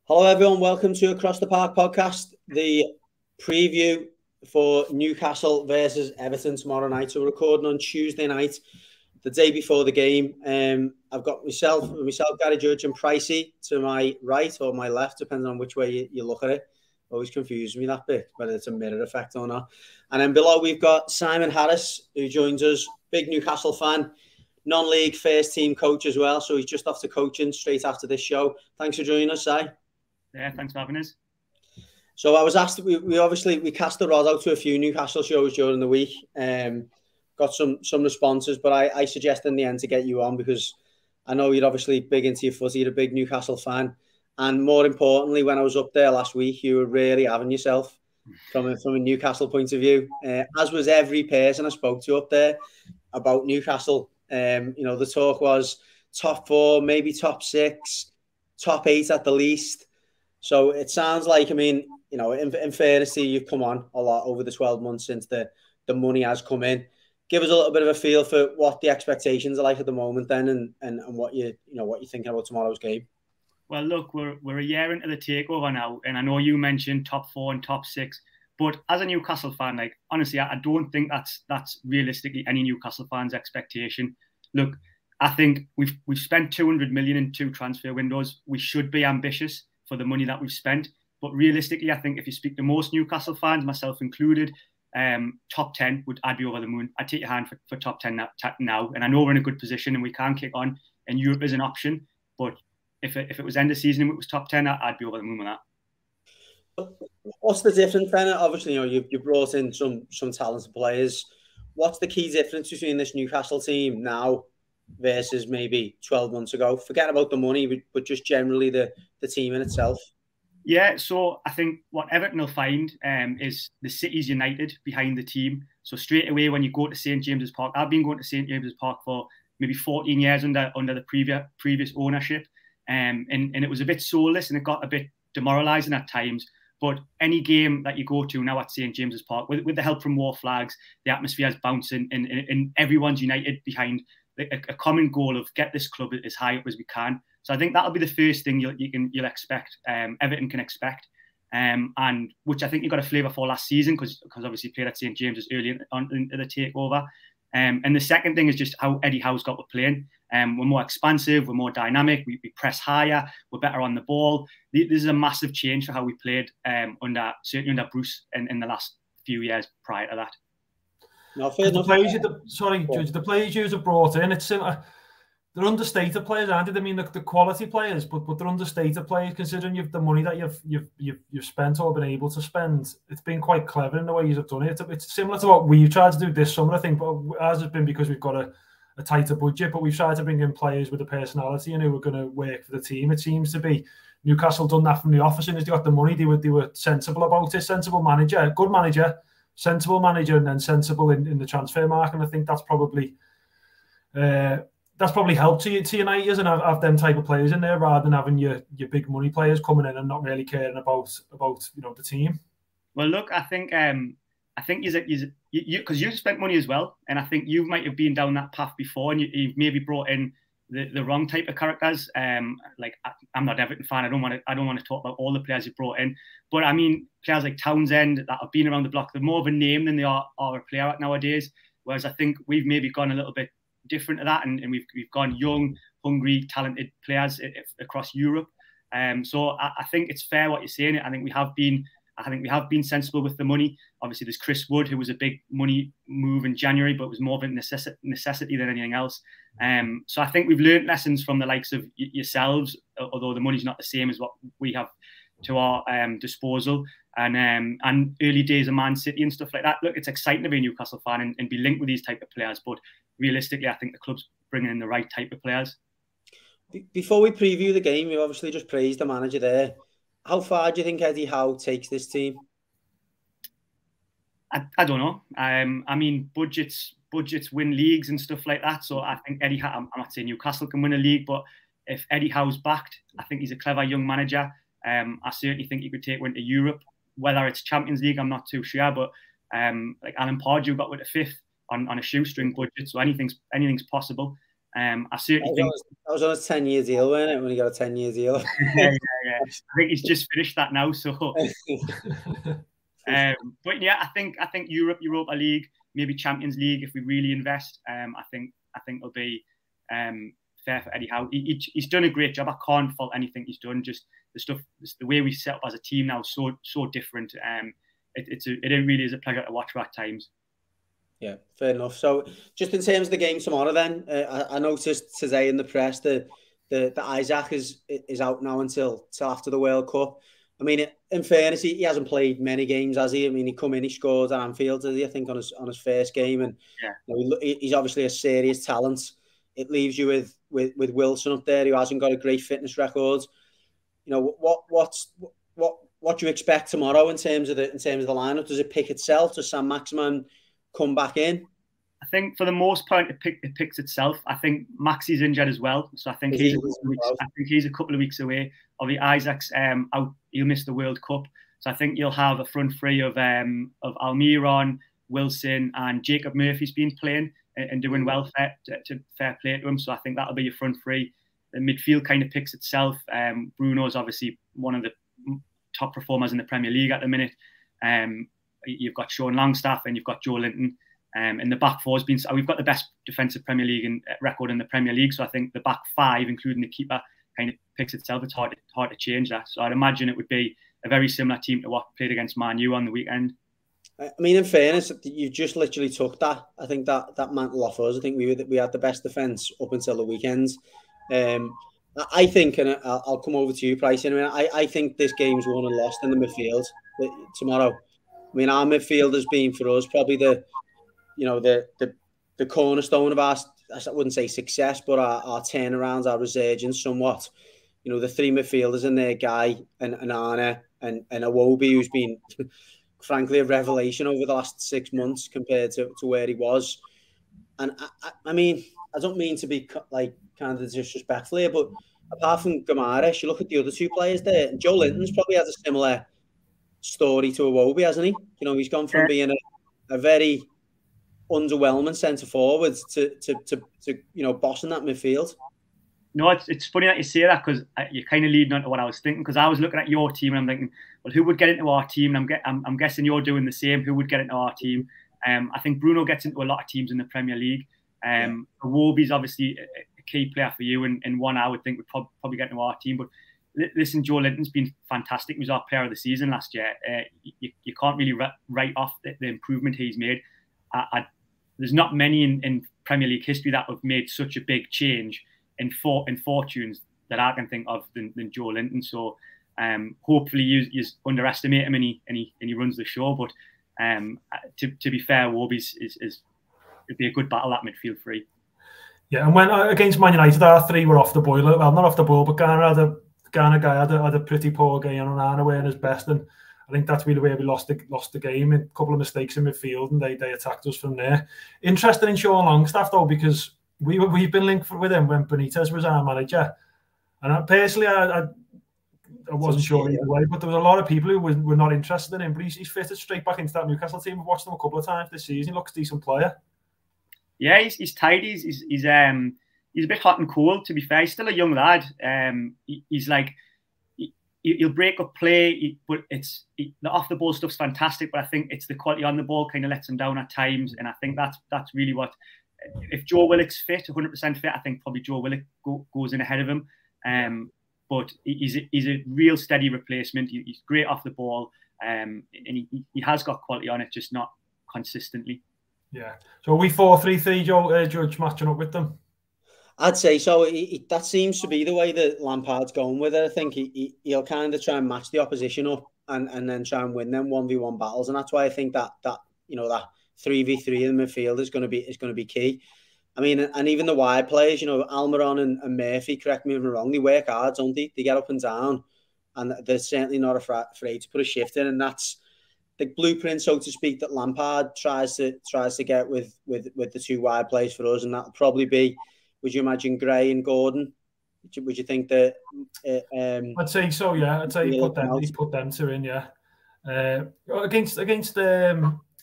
Hello, everyone. Welcome to Across the Park podcast, the preview for Newcastle versus Everton tomorrow night. So we're recording on Tuesday night, the day before the game. I've got myself, Gary Judge, and Pricey to my right or my left, depending on which way you look at it. Always confuses me that bit, whether it's a mirror effect or not. And then below we've got Simon Harris, who joins us, big Newcastle fan, non-league first team coach as well. So he's just off to coaching straight after this show. Thanks for joining us, Si. Yeah, thanks for having us. So I was asked, we obviously cast the rod out to a few Newcastle shows during the week. Got some responses, but I suggested in the end to get you on because I know you're obviously big into your footy, you're a big Newcastle fan. And more importantly, when I was up there last week, you were really having yourself from a Newcastle point of view, as was every person I spoke to up there about Newcastle. The talk was top 4, maybe top 6, top 8 at the least. So it sounds like, in fairness to you, you've come on a lot over the 12 months since the money has come in. Give us a little bit of a feel for what the expectations are like at the moment then and what you're thinking about tomorrow's game. Well, look, we're a year into the takeover now, and I know you mentioned top 4 and top 6, but as a Newcastle fan, honestly, I don't think that's realistically any Newcastle fan's expectation. Look, I think we've spent 200 million in 2 transfer windows. We should be ambitious for the money that we've spent. But realistically, I think if you speak to most Newcastle fans, myself included, top 10 I'd be over the moon. I'd take your hand for top 10 now. And I know we're in a good position and we can kick on and Europe is an option. But if it was end of season and it was top 10, I'd be over the moon with that. What's the difference then? Obviously, you brought in some talented players. What's the key difference between this Newcastle team now versus maybe 12 months ago? Forget about the money, but just generally the team in itself. Yeah, so I think what Everton will find is the city's united behind the team. So straight away when you go to St James's Park, I've been going to St James's Park for maybe 14 years under the previous ownership, and it was a bit soulless and it got a bit demoralising at times. But any game that you go to now at St James's Park, with the help from War Flags, the atmosphere is bouncing and everyone's united behind a common goal of get this club as high up as we can. So I think that'll be the first thing you'll expect. Everton can expect, and which I think you got a flavour for last season because obviously played at St James's early into the takeover. And the second thing is just how Eddie Howe's got with playing. We're more expansive, we're more dynamic, we press higher, we're better on the ball. This is a massive change for how we played certainly under Bruce in the last few years prior to that. No, the players you have brought in, it's similar. They're understated players, aren't they? I mean, the quality players, but they're understated players considering you've the money that you've spent or been able to spend. It's been quite clever in the way you've done it. It's similar to what we've tried to do this summer, I think, but ours has been because we've got a tighter budget, but we've tried to bring in players with a personality and who are going to work for the team. It seems to be Newcastle done that from the off. As soon as they got the money, they were sensible about it. Sensible manager, good manager, sensible manager, and then sensible in the transfer market. And I think that's probably helped to unite us and have them type of players in there rather than having your big money players coming in and not really caring about the team. Well, look, I think because you've spent money as well, and I think you might have been down that path before, and you've maybe brought in the wrong type of characters. I'm not Everton fan. I don't want to talk about all the players you've brought in, but I mean players like Townsend that have been around the block. They're more of a name than they are a player nowadays. Whereas I think we've maybe gone a little bit different to that, and we've gone young, hungry, talented players across Europe. So I think it's fair what you're saying. I think we have been sensible with the money. Obviously, there's Chris Wood, who was a big money move in January, but was more of a necessity than anything else. So I think we've learned lessons from the likes of yourselves, although the money's not the same as what we have to our disposal. And early days of Man City and stuff like that. Look, it's exciting to be a Newcastle fan and be linked with these type of players, but realistically, I think the club's bringing in the right type of players. Before we preview the game, you obviously just praised the manager there. How far do you think Eddie Howe takes this team? I don't know. I mean, budgets win leagues and stuff like that. So I think Eddie Howe, I'm not saying Newcastle can win a league, but if Eddie Howe's backed, I think he's a clever young manager. I certainly think he could take one to Europe. Whether it's Champions League, I'm not too sure, but like Alan Pardew got with a 5th on a shoestring budget, so anything's possible. I certainly think I was on a 10-year deal, wasn't it? When he got a 10-year deal. yeah. I think he's just finished that now. So, but yeah, I think Europa League, maybe Champions League if we really invest. I think it'll be fair for Eddie Howe. He's done a great job. I can't fault anything he's done. Just the way we set up as a team now is so different. It really is a pleasure to watch at times. Yeah, fair enough. So, just in terms of the game tomorrow, then I noticed today in the press that the Isaac is out now until after the World Cup. I mean, in fairness, he hasn't played many games, has he? I mean, he scored at Anfield, did he? I think on his first game, and he's obviously a serious talent. It leaves you with Wilson up there, who hasn't got a great fitness record. You know, what do you expect tomorrow in terms of the lineup? Does it pick itself? Does Saint-Maximin come back in? I think for the most part it picks itself. I think Maxi's injured as well, so I think he's a couple of weeks away. Obviously Isaac's out; he'll miss the World Cup, so I think you'll have a front three of Almiron, Wilson, and Jacob Murphy's been playing and doing well. Fair play to him. So I think that'll be your front three. The midfield kind of picks itself. Bruno's obviously one of the top performers in the Premier League at the minute. You've got Sean Longstaff and you've got Joe Linton. And the back four has been. We've got the best defensive Premier League record in the Premier League. So I think the back five, including the keeper, kind of picks itself. It's hard to change that. So I'd imagine it would be a very similar team to what played against Man U on the weekend. I mean, in fairness, you just literally took that. I think that mantle off us. I think we had the best defence up until the weekend. I think, and I'll come over to you, Price. I think this game's won and lost in the midfield tomorrow. I mean, our midfield has been for us probably the cornerstone of our, I wouldn't say success, but our turnarounds, our resurgence somewhat. You know, the three midfielders in there, Guy and Arne and Iwobi, who's been, frankly, a revelation over the last 6 months compared to where he was. And I mean, I don't mean to be like kind of disrespectful here, but apart from Guimaraes, you look at the other two players there, and Joe Linton's probably has a similar story to Iwobi, hasn't he? You know, he's gone from being a very underwhelming centre forward to bossing that midfield. No, it's funny that you say that because you're kind of leading on to what I was thinking. Because I was looking at your team and I'm thinking, well, who would get into our team? And I'm guessing you're doing the same. Who would get into our team? I think Bruno gets into a lot of teams in the Premier League. Iwobi's obviously a key player for you, and one I would think would probably get into our team. But listen, Joe Linton's been fantastic. He was our player of the season last year. You can't really write off the improvement he's made. There's not many in Premier League history that have made such a big change in fortunes that I can think of than Joe Linton. So hopefully you underestimate him and he runs the show. But to be fair, Iwobi's it'd be a good battle at midfield three. Yeah, and when against Man United, our three were off the boil. Well, not off the boil, but Ghana guy had a pretty poor game on Arne wearing his best, and I think that's really where we lost the game. A couple of mistakes in midfield, and they attacked us from there. Interested in Sean Longstaff though, because we've been linked with him when Benitez was our manager, and personally I wasn't sure either way. But there was a lot of people who were not interested in him. But he's fitted straight back into that Newcastle team. We've watched him a couple of times this season. He looks a decent player. Yeah, he's tidy. He's a bit hot and cold. To be fair, he's still a young lad. He's like. He'll break up play, but the off the ball stuff's fantastic. But I think it's the quality on the ball kind of lets him down at times, and I think that's really what. If Joe Willock's fit, 100% fit, I think probably Joe Willock goes in ahead of him. But he's a real steady replacement. He's great off the ball, and he has got quality on it, just not consistently. Yeah. So are we 4-3-3, Judge, matching up with them? I'd say so. That seems to be the way that Lampard's going with it. I think he'll kind of try and match the opposition up and then try and win them 1v1 battles, and that's why I think that 3v3 in the midfield is going to be key. I mean, and even the wide players, Almiron and Murphy, correct me if I'm wrong, they work hard, don't they? They get up and down, and they're certainly not afraid to put a shift in, and that's the blueprint, so to speak, that Lampard tries to get with the two wide players for us, and that'll probably be. Would you imagine Gray and Gordon? Would you think that? I'd say so. Yeah, I'd say he put them two in. Yeah, against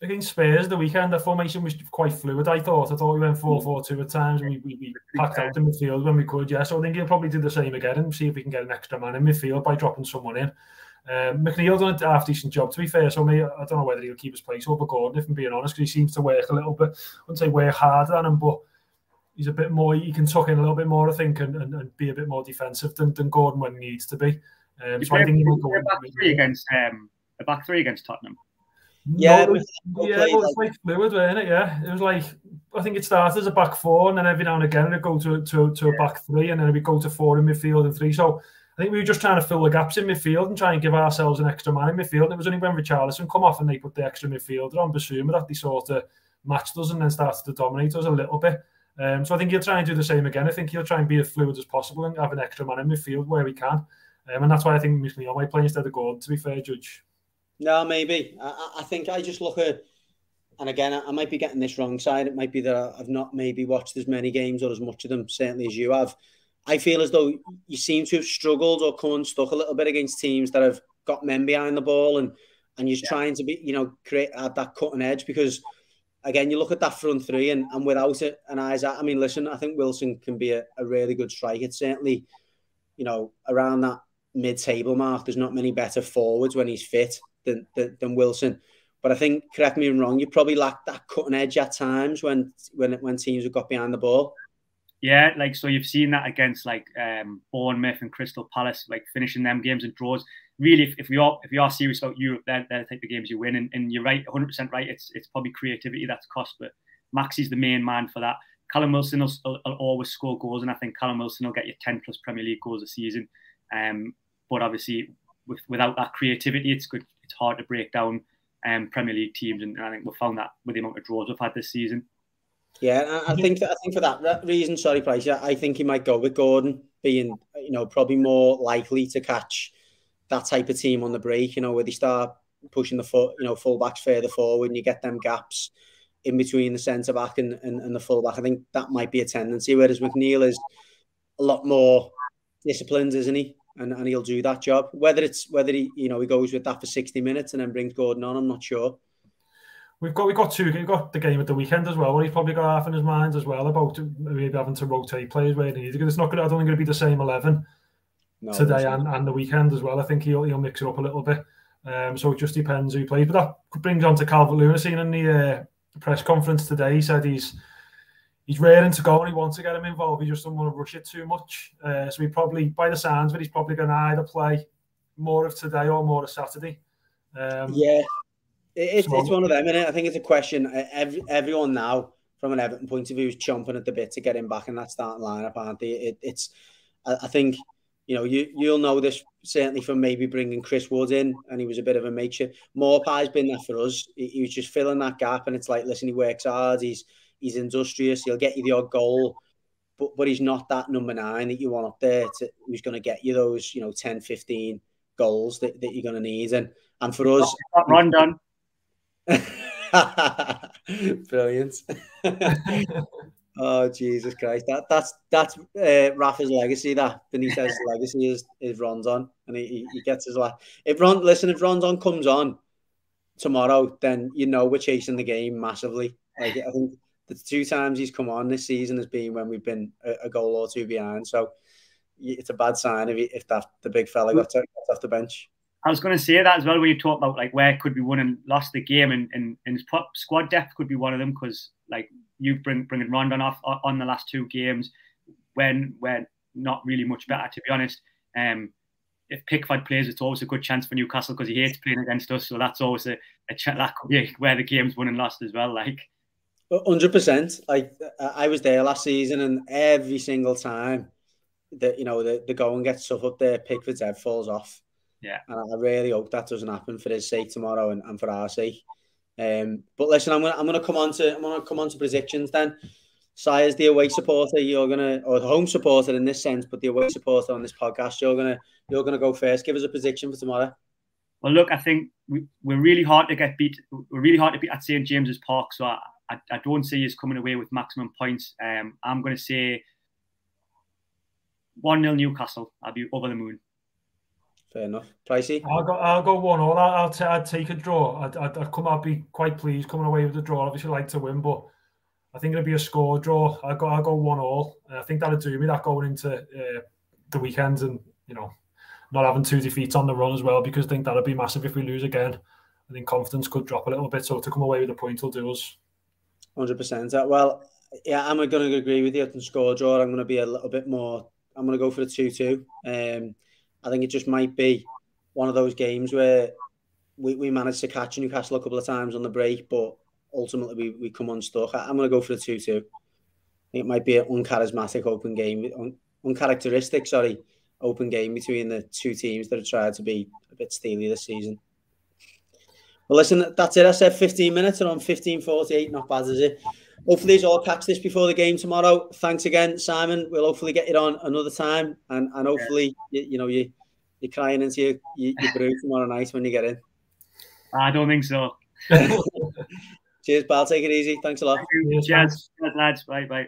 against Spurs the weekend, the formation was quite fluid, I thought. We went 4-4-2 at times. We packed out the midfield when we could, yeah. So I think he'll probably do the same again and see if we can get an extra man in midfield by dropping someone in. McNeil done a half-decent job, to be fair. So I don't know whether he'll keep his place over Gordon, if I'm being honest, because he seems to work a little bit. I wouldn't say work harder than him, but he's a bit more, he can tuck in a little bit more, I think, and be a bit more defensive than Gordon when he needs to be. So I think he will go a back three against Tottenham. Yeah, it was like fluid, wasn't it? Yeah, it was like, I think it started as a back four, and then every now and again it'd go to a back three, and then we'd go to four in midfield and three. So I think we were just trying to fill the gaps in midfield and try and give ourselves an extra man in midfield. And it was only when Richarlison come off and they put the extra midfielder on Basuma that they sort of matched us and then started to dominate us a little bit. So I think he'll try and do the same again. I think he'll try and be as fluid as possible and have an extra man in midfield where we can. And that's why I think McNeil might play instead of Gordon, to be fair, Judge. No, maybe. I think I just look at, and again, I might be getting this wrong side. It might be that I've not maybe watched as many games or as much of them, certainly as you have. I feel as though you seem to have struggled or come unstuck a little bit against teams that have got men behind the ball and you're trying to be, add that cutting edge because, again, you look at that front three and without it, and I mean, listen, I think Wilson can be a really good striker. It's certainly, around that mid-table mark, there's not many better forwards when he's fit than Wilson. But I think, correct me if I'm wrong, you probably lack that cutting edge at times when teams have got behind the ball. Yeah, so you've seen that against Bournemouth and Crystal Palace, finishing them games and draws. Really, if we are serious about Europe, they're the type of games you win. And you're right, 100% right. It's probably creativity that's cost, but Maxi's the main man for that. Callum Wilson will always score goals, and I think Callum Wilson will get you 10+ Premier League goals a season. But obviously, without that creativity, it's hard to break down Premier League teams, and I think we've found that with the amount of draws we've had this season. Yeah, I think for that reason, sorry, Price, I think he might go with Gordon being, probably more likely to catch that type of team on the break, where they start pushing the fullbacks further forward and you get them gaps in between the centre back and the fullback. I think that might be a tendency, whereas McNeil is a lot more disciplined, isn't he? And he'll do that job. Whether he he goes with that for 60 minutes and then brings Gordon on, I'm not sure. We've got the game at the weekend as well, where he's probably got half in his mind as well about maybe having to rotate players where they need to. It's not going. I don't think it'll be the same 11 today and the weekend as well. I think he'll mix it up a little bit. So it just depends who plays. But that brings on to Calvert-Lewin. I seen in the press conference today, he said he's raring to go and he wants to get him involved. He just doesn't want to rush it too much. So he probably, by the sounds of it, he's probably going to either play more of today or more of Saturday. Yeah. It's one of them, and I think it's a question. Everyone now, from an Everton point of view, is chomping at the bit to get him back in that starting lineup, aren't they? I think you'll know this certainly from maybe bringing Chris Wood in, and he was a bit of a makeshift. Morpie's been there for us. He was just filling that gap, and it's like, listen, he works hard. He's industrious. He'll get you the odd goal, but he's not that number 9 that you want up there who's going to get you those 10, 15 goals that you're going to need. And for us, run done. Brilliant. Oh, Jesus Christ. That's Rafa's legacy. That Benitez's legacy is Rondon, and he gets his life. If Rondon comes on tomorrow, then we're chasing the game massively. I think the 2 times he's come on this season has been when we've been a goal or 2 behind. So it's a bad sign if the big fella got off the bench. I was going to say that as well when you talk about where could we won and lost the game, and his squad depth could be one of them, because you bringing Rondon off on the last 2 games when we're not really much better, to be honest. If Pickford plays, it's always a good chance for Newcastle because he hates playing against us, so that's always that could be where the game's won and lost as well. 100%. I was there last season, and every single time that the going gets stuff up there, Pickford's head falls off. Yeah, and I really hope that doesn't happen for his sake tomorrow and for our sake. But listen, I'm gonna come on to predictions then. Sire's the away supporter. You're gonna, or the home supporter in this sense, but the away supporter on this podcast. You're gonna go first. Give us a prediction for tomorrow. Well, look, I think we're really hard to get beat. We're really hard to beat at St James's Park. So I don't see us coming away with maximum points. I'm gonna say 1-0 Newcastle. I'll be over the moon. Fair enough. Pricey? I'll go 1-1. I'd take a draw. I'd be quite pleased coming away with the draw. Obviously, like to win, but I think it'll be a score draw. I'll go 1-1. I think that'll do me. That going into the weekend, and not having 2 defeats on the run as well, because I think that'll be massive if we lose again. I think confidence could drop a little bit. So to come away with a point will do us. 100%. Well, yeah, I'm going to agree with you on score draw. I'm going to be a little bit more. I'm going to go for a 2-2. I think it just might be one of those games where we managed to catch Newcastle a couple of times on the break, but ultimately we come unstuck. I'm going to go for a 2-2. I think it might be an uncharacteristic open game between the two teams that have tried to be a bit steely this season. Well, listen, that's it. I said 15 minutes and on 15:48. Not bad, is it? Hopefully, I'll catch this before the game tomorrow. Thanks again, Simon. We'll hopefully get it on another time, and hopefully, you're crying into your brew tomorrow night when you get in. I don't think so. Cheers, pal. Take it easy. Thanks a lot. Cheers, lads. Bye.